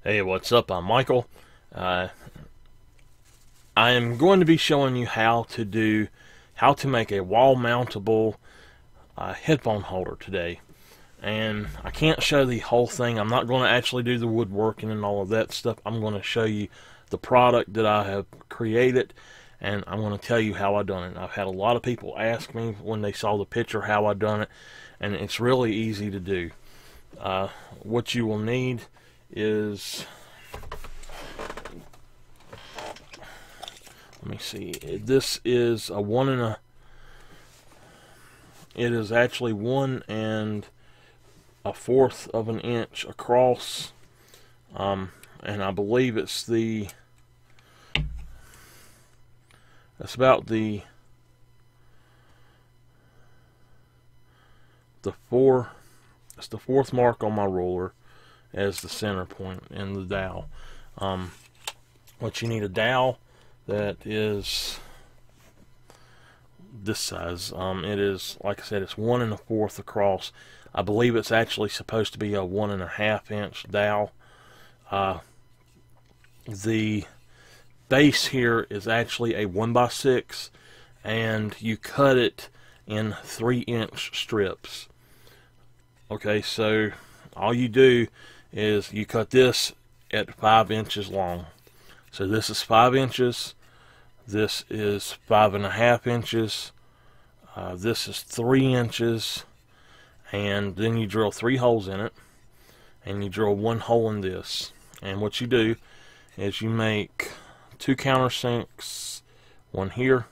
Hey, what's up? I'm Michael. Uh, I am going to be showing you how to make a wall mountable headphone holder today. And I can't show the whole thing. I'm not going to actually do the woodworking and all of that stuff. I'm going to show you the product that I have created, and I'm going to tell you how I done it. I've had a lot of people ask me when they saw the picture how I done it, and it's really easy to do. What you will need is, let me see, this is a it is actually 1 1/4 of an inch across, and I believe it's about the fourth mark on my ruler as the center point in the dowel. What you need, a dowel that is this size. It is, like I said, it's 1 1/4 across. I believe it's actually supposed to be a 1 1/2 inch dowel. The base here is actually a 1x6, and you cut it in 3-inch strips. Okay, so all you do is you cut this at 5 inches long. So this is 5 inches. This is 5 1/2 inches. This is 3 inches. And then you drill 3 holes in it. And you drill 1 hole in this. And what you do is you make 2 countersinks. One here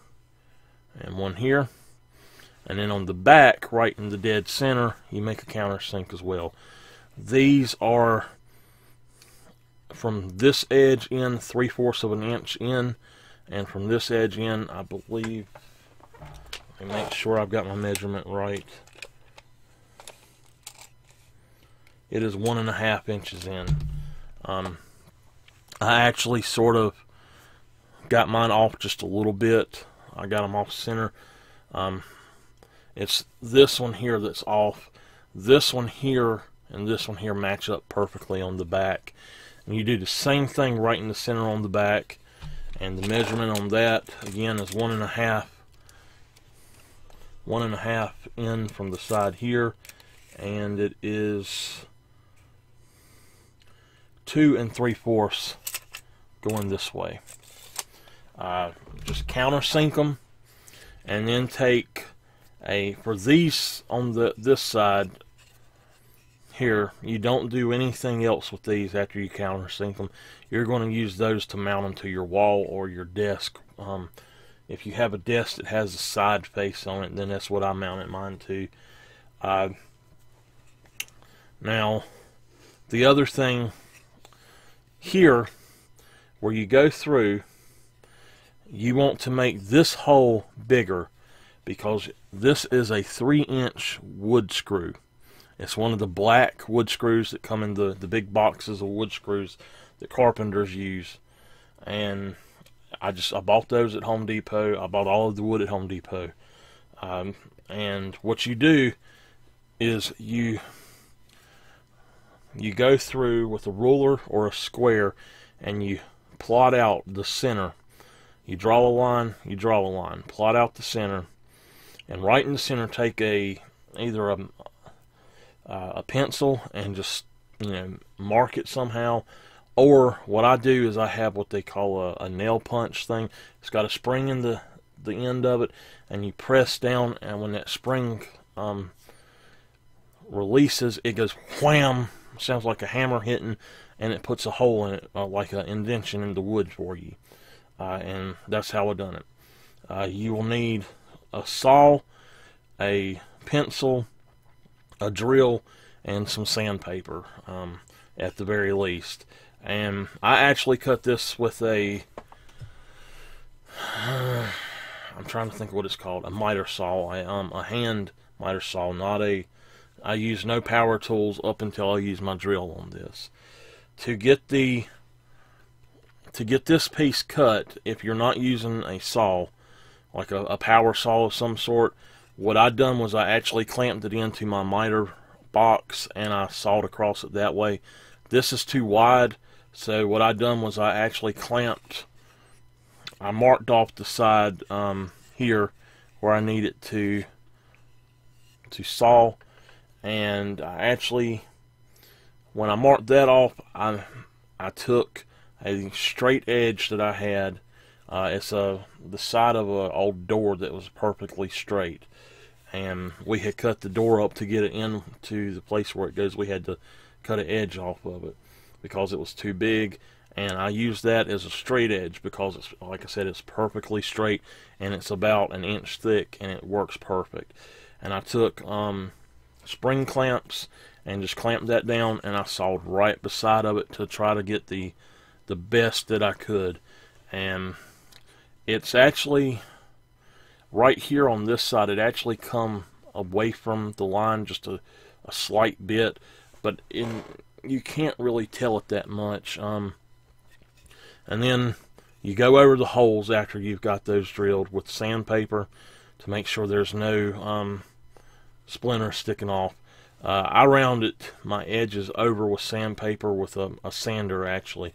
and one here. And then on the back, right in the dead center, you make a countersink as well. These are from this edge in 3/4 of an inch in, and from this edge in, I believe, let me make sure I've got my measurement right, it is 1 1/2 inches in. I actually sort of got mine off just a little bit. I got them off center. It's this one here that's off. This one here and this one here match up perfectly on the back. And you do the same thing right in the center on the back. And the measurement on that, again, is 1 1/2 in from the side here. And it is 2 3/4 going this way. Just countersink them, and then take for these on this side here, you don't do anything else with these after you countersink them. You're going to use those to mount them to your wall or your desk. If you have a desk that has a side face on it, then that's what I mounted mine to. Now, the other thing here, where you go through, you want to make this hole bigger, because this is a 3-inch wood screw. It's one of the black wood screws that come in the big boxes of wood screws that carpenters use. And I bought those at Home Depot. I bought all of the wood at Home Depot. And what you do is you go through with a ruler or a square, and you plot out the center. You draw a line, you draw a line, plot out the center, and right in the center take either a pencil and just mark it somehow. Or what I do is I have what they call a nail punch thing. It's got a spring in the end of it, and you press down, and when that spring releases, it goes wham. Sounds like a hammer hitting, and it puts a hole in it, like an indentation in the wood for you. And that's how I done it. You will need a saw, a pencil, a drill, and some sandpaper, at the very least. And I actually cut this with I'm trying to think what it's called, a miter saw, a hand miter saw, I use no power tools up until I use my drill on this. To get this piece cut, if you're not using a saw, like a power saw of some sort, what I done was I actually clamped it into my miter box, and I sawed across it that way. This is too wide So what I done was I actually I marked off the side here where I need it to saw, and I actually, when I marked that off, I took a straight edge that I had. It's the side of an old door that was perfectly straight, and we had cut the door up to get it into the place where it goes. We had to cut an edge off of it because it was too big, and I used that as a straight edge because it's, like I said, it's perfectly straight, and it's about an inch thick, and it works perfect. And I took spring clamps and just clamped that down, and I sawed right beside of it to try to get the best that I could. And it's actually right here on this side, it actually come away from the line just a slight bit, but you can't really tell it that much. And then you go over the holes after you've got those drilled with sandpaper to make sure there's no splinters sticking off. I rounded my edges over with sandpaper with a sander, actually.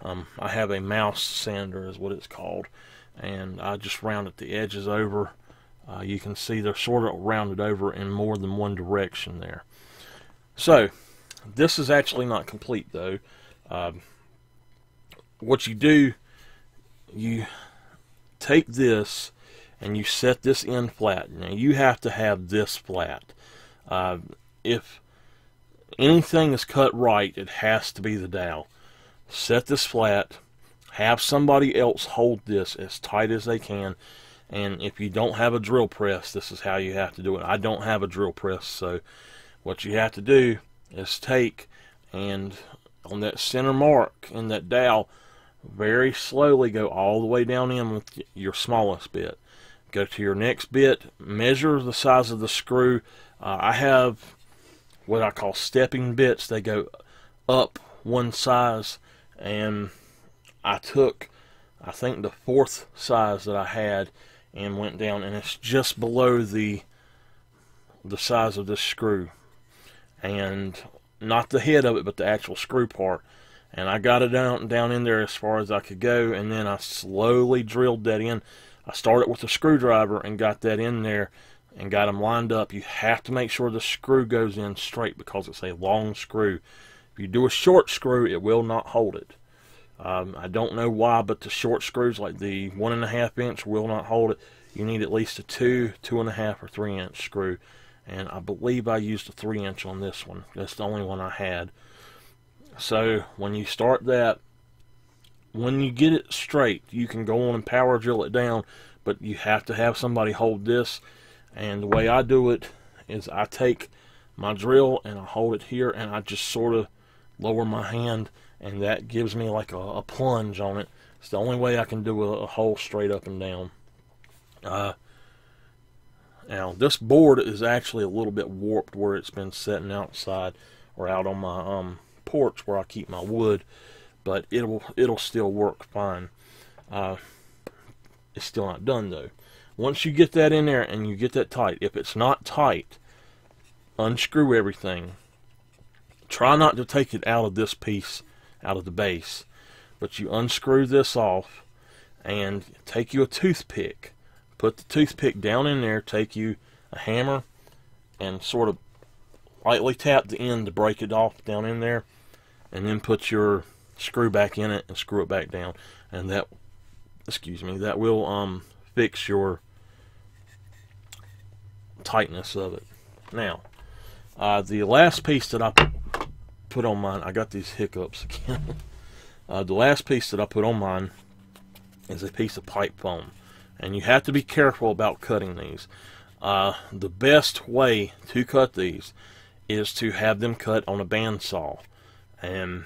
I have a mouse sander is what it's called, and I just rounded the edges over. You can see they're sort of rounded over in more than one direction there. So this is actually not complete though. What you do, you take this and you set this end flat. Now you have to have this flat. If anything is cut right, it has to be the dowel. Set this flat, have somebody else hold this as tight as they can, and if you don't have a drill press, this is how you have to do it. I don't have a drill press, so what you have to do is take and on that center mark in that dowel, very slowly go all the way down in with your smallest bit. Go to your next bit, measure the size of the screw. I have what I call stepping bits. They go up one size, and I took, I think, the fourth size that I had and went down, and it's just below the size of this screw, and not the head of it, but the actual screw part. And I got it down in there as far as I could go, and then I slowly drilled that in. I started with a screwdriver and got that in there and got them lined up. You have to make sure the screw goes in straight because it's a long screw. If you do a short screw, it will not hold it. I don't know why, but the short screws, like the 1.5 inch, will not hold it. You need at least a 2, 2.5, or 3 inch screw. And I believe I used a 3 inch on this one. That's the only one I had. So when you start that, when you get it straight, you can go on and power drill it down, but you have to have somebody hold this. And the way I do it is I take my drill and I hold it here, and I just sort of lower my hand, and that gives me like a plunge on it. It's the only way I can do a hole straight up and down. Now this board is actually a little bit warped where it's been sitting outside or out on my porch where I keep my wood, but it'll still work fine. It's still not done though. Once you get that in there and you get that tight, if it's not tight, unscrew everything. Try not to take it out of this piece, out of the base, but you unscrew this off and take you a toothpick. Put the toothpick down in there, take you a hammer and sort of lightly tap the end to break it off down in there, and then put your screw back in it and screw it back down, and that, excuse me, that will fix your tightness of it. Now, the last piece that I put on mine, I got these hiccups again. The last piece that I put on mine is a piece of pipe foam, and you have to be careful about cutting these. The best way to cut these is to have them cut on a bandsaw, and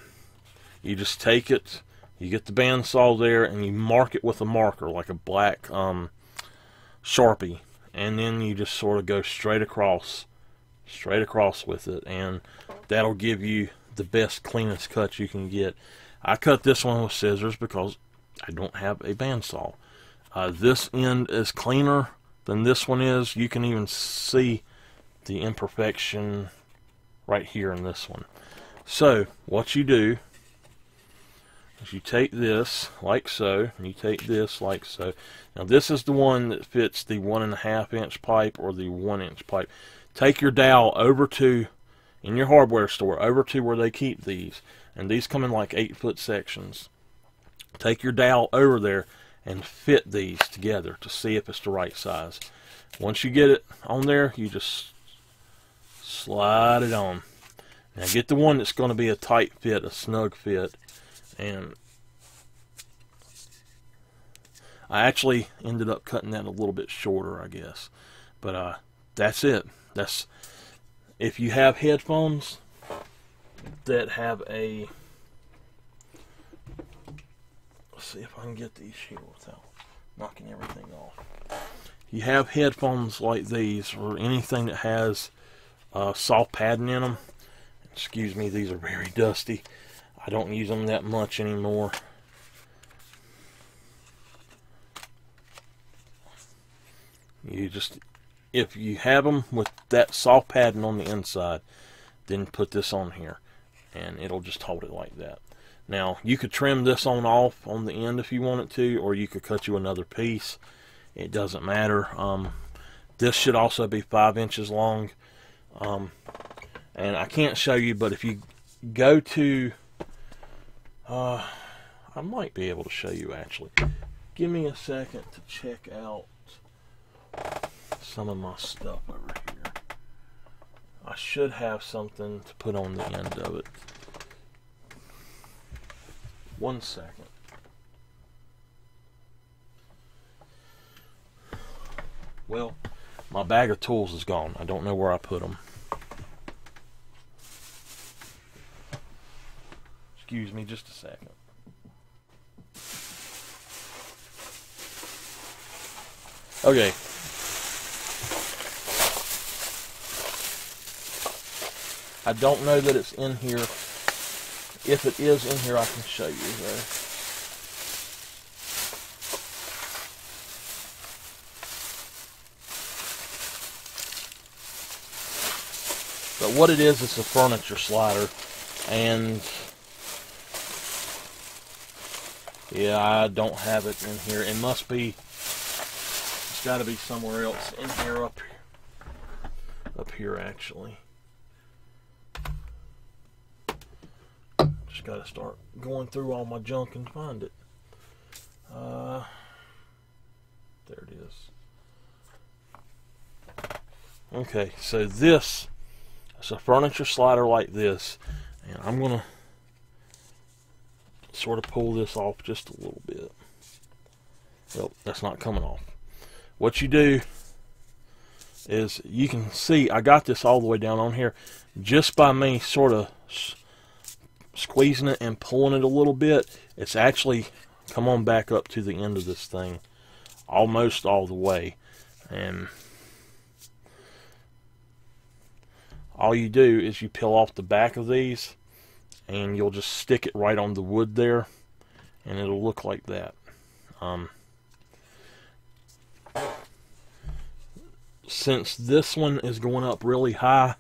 you just take it, you get the bandsaw there, and you mark it with a marker like a black Sharpie, and then you just sort of go straight across with it, and that'll give you the best, cleanest cut you can get. I cut this one with scissors because I don't have a bandsaw. This end is cleaner than this one is. You can even see the imperfection right here in this one. So what you do is you take this like so, and you take this like so. Now this is the one that fits the 1.5 inch pipe or the 1 inch pipe. Take your dowel over to, in your hardware store, over to where they keep these, and these come in like 8-foot sections. Take your dowel over there and fit these together to see if it's the right size. Once you get it on there, you just slide it on. Now get the one that's going to be a tight fit, a snug fit. And I actually ended up cutting that a little bit shorter, I guess. But that's it. That's, if you have headphones that have a, let's see if I can get these here without knocking everything off. You have headphones like these, or anything that has soft padding in them. Excuse me, these are very dusty. I don't use them that much anymore. You just, if you have them with that soft padding on the inside, then put this on here, and it'll just hold it like that. Now, you could trim this on off on the end if you wanted to, or you could cut you another piece. It doesn't matter. This should also be 5 inches long. And I can't show you, but if you go to, I might be able to show you actually. Give me a second to check out some of my stuff over here. I should have something to put on the end of it. 1 second. Well, my bag of tools is gone. I don't know where I put them. Excuse me just a second. Okay. I don't know that it's in here. If it is in here, I can show you though. But what it is a furniture slider, and yeah, I don't have it in here. It must be, it's got to be somewhere else in here, up here actually. Just got to start going through all my junk and find it. There it is. Okay, so this is a furniture slider like this, and I'm going to sort of pull this off just a little bit. Well, that's not coming off. What you do is, you can see I got this all the way down on here just by me sort of squeezing it and pulling it a little bit. It's actually come on back up to the end of this thing almost all the way, and all you do is you peel off the back of these, and you'll just stick it right on the wood there, and it'll look like that. Since this one is going up really high,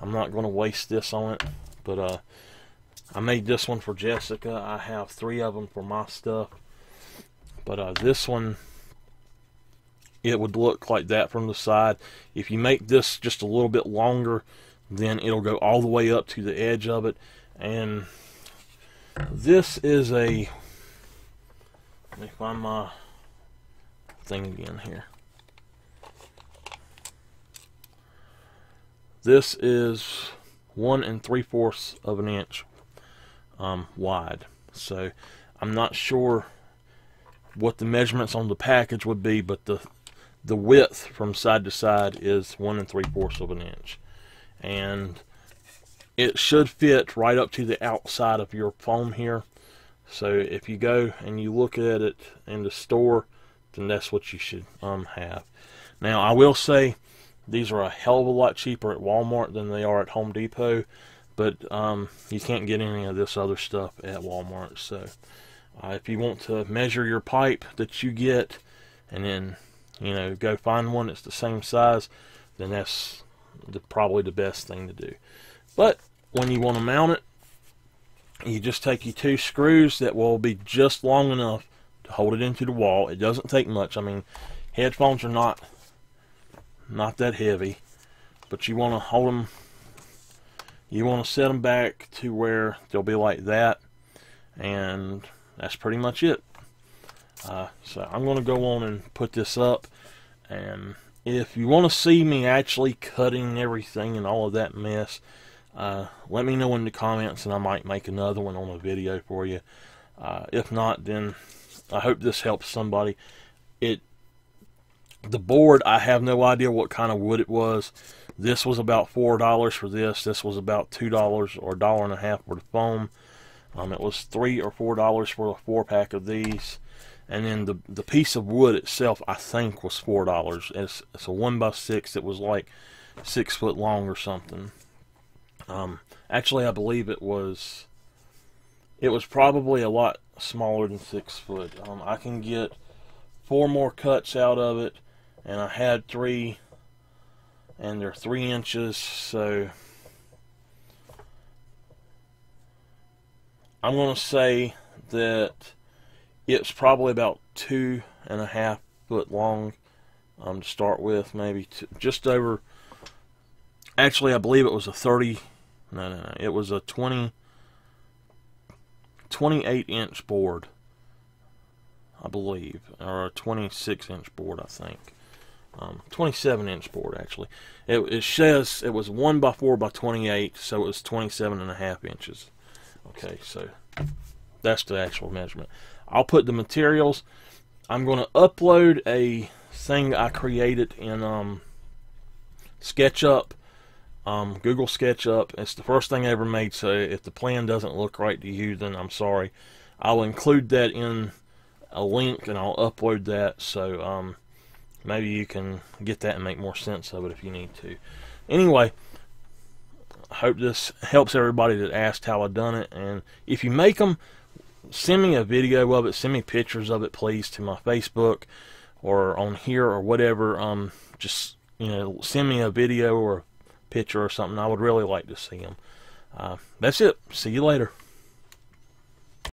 I'm not going to waste this on it, but I made this one for Jessica. I have 3 of them for my stuff, but this one, it would look like that from the side. If you make this just a little bit longer, then it'll go all the way up to the edge of it. And this is a, let me find my thing again here. This is 1 3/4 of an inch wide. So I'm not sure what the measurements on the package would be, but the width from side to side is 1 3/4 of an inch, and it should fit right up to the outside of your foam here. So if you go and you look at it in the store, then that's what you should have. Now I will say these are a hell of a lot cheaper at Walmart than they are at Home Depot, but you can't get any of this other stuff at Walmart. So if you want to measure your pipe that you get, and then go find one that's the same size, then that's probably the best thing to do. But when you want to mount it, You just take your 2 screws that will be just long enough to hold it into the wall. It doesn't take much. I mean, headphones are not that heavy, but you want to hold them. You want to set them back to where they'll be like that, and that's pretty much it. So I'm going to go on and put this up, and if you want to see me actually cutting everything and all of that mess, let me know in the comments, and I might make another one on a video for you. If not, then I hope this helps somebody. The board, I have no idea what kind of wood it was. This was about $4 for this. This was about $2 or $1.50 for the foam. It was $3 or $4 for a 4-pack of these. And then the piece of wood itself, I think, was $4. It's a 1x6. It was like 6 foot long or something. Actually, I believe it was probably a lot smaller than 6 foot. I can get 4 more cuts out of it, and I had 3, and they're 3 inches, so I'm going to say that it's probably about 2.5 foot long to start with, maybe just over. Actually, I believe it was a 30. No, it was a 28-inch board, I believe, or a 26-inch board, I think. 27-inch board, actually. It says it was 1x4x28, so it was 27.5 inches. Okay, so that's the actual measurement. I'll put the materials. I'm going to upload a thing I created in SketchUp, Google SketchUp. It's the first thing I ever made, so if the plan doesn't look right to you, then I'm sorry. I'll include that in a link, and I'll upload that, so maybe you can get that and make more sense of it if you need to. Anyway, I hope this helps everybody that asked how I done it, and if you make them, send me a video of it, send me pictures of it, please, to my Facebook or on here or whatever. Just, send me a video or a picture or something. I would really like to see them. That's it. See you later.